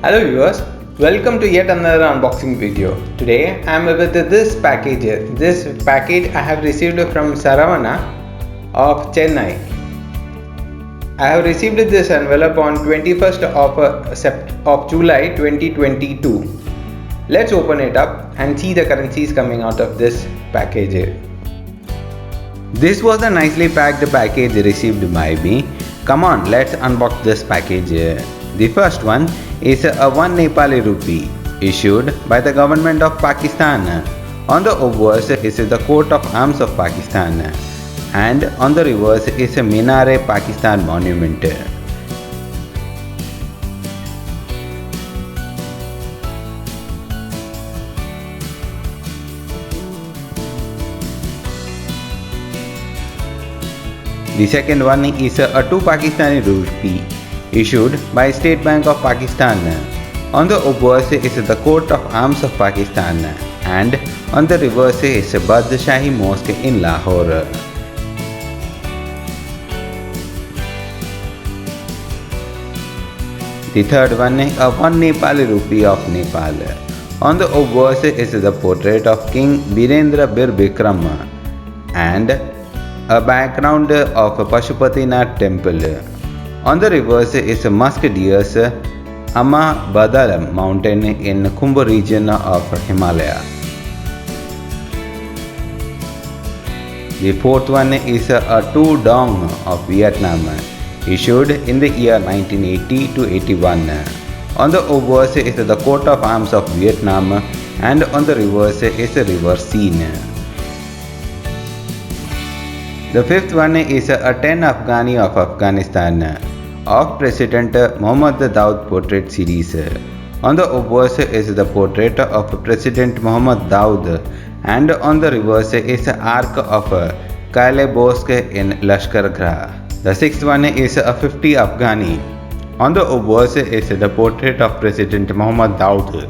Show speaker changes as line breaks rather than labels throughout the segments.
Hello viewers, welcome to yet another unboxing video. Today I am with this package. This package I have received from Saravana of Chennai. I have received this envelope on 21st of July 2022. Let's open it up and see the currencies coming out of this package. This was a nicely packed package received by me. Come on, let's unbox this package. The first one is a 1 Nepali rupee issued by the government of Pakistan. On the obverse is the coat of arms of Pakistan, and on the reverse is a Minar-i-Pakistan monument. The second one is a 2 Pakistani rupee issued by State Bank of Pakistan. On the obverse is the coat of arms of Pakistan, and on the reverse is Badshahi mosque in Lahore. The third one is a 1 Nepali rupee of Nepal. On the obverse is the portrait of King Birendra Bir Bikram and a background of Pashupatinath temple. On the reverse is Musk deer's Dablam mountain in Khumbu Region of Himalaya. The fourth one is a 2 dong of Vietnam issued in the year 1980 to 81. On the obverse is the coat of arms of Vietnam, and on the reverse is a river scene. The fifth one is a 10 afghani of Afghanistan of President Muhammad Daud portrait series. On the obverse is the portrait of President Muhammad Daud, and on the reverse is Ark of Mosque in Lashkar Gah. The sixth one is a 50 afghani. On the obverse is the portrait of President Muhammad Daud,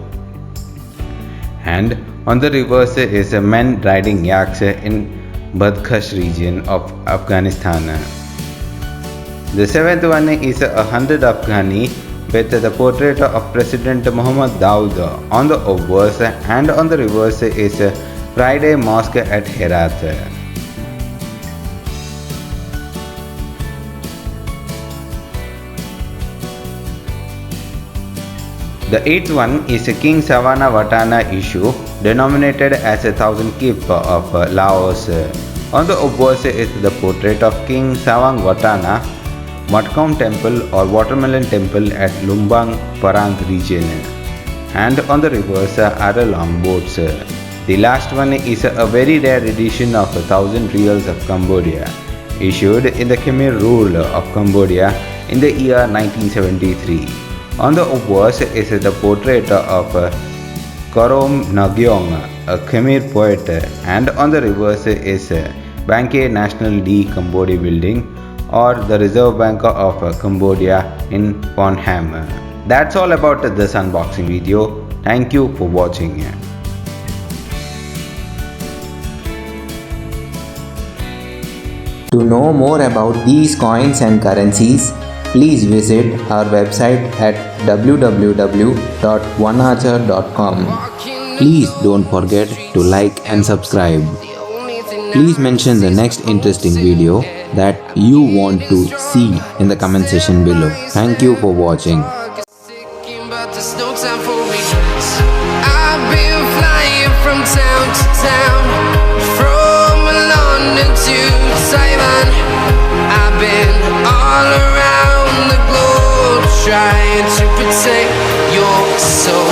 and on the reverse is men riding yaks in Badshahi region of Afghanistan. The seventh one is a 100 afghani with the portrait of President Muhammad Daud on the obverse, and on the reverse is Friday Mosque at Herat. The eighth one is a King Savang Vatthana issue denominated as 1,000 kip of Laos. On the obverse is the portrait of King Savang Vatthana, Matkom Temple or Watermelon Temple at Lumbang Parang region, and on the reverse are longboats. The last one is a very rare edition of 1,000 riels of Cambodia, issued in the Khmer rule of Cambodia in the year 1973. On the obverse is the portrait of Karom Nagyong, a Khmer poet, and on the reverse is Banque National de Cambodia building or the Reserve Bank of Cambodia in Phnom Penh. That's all about this unboxing video. Thank you for watching.
To know more about these coins and currencies, please visit our website at www.onearcher.com. Please don't forget to like and subscribe. Please mention the next interesting video that you want to see in the comment section below. Thank you for watching.
I've been flying from town to town, from London to Taiwan. I've been all around the globe trying to protect your soul.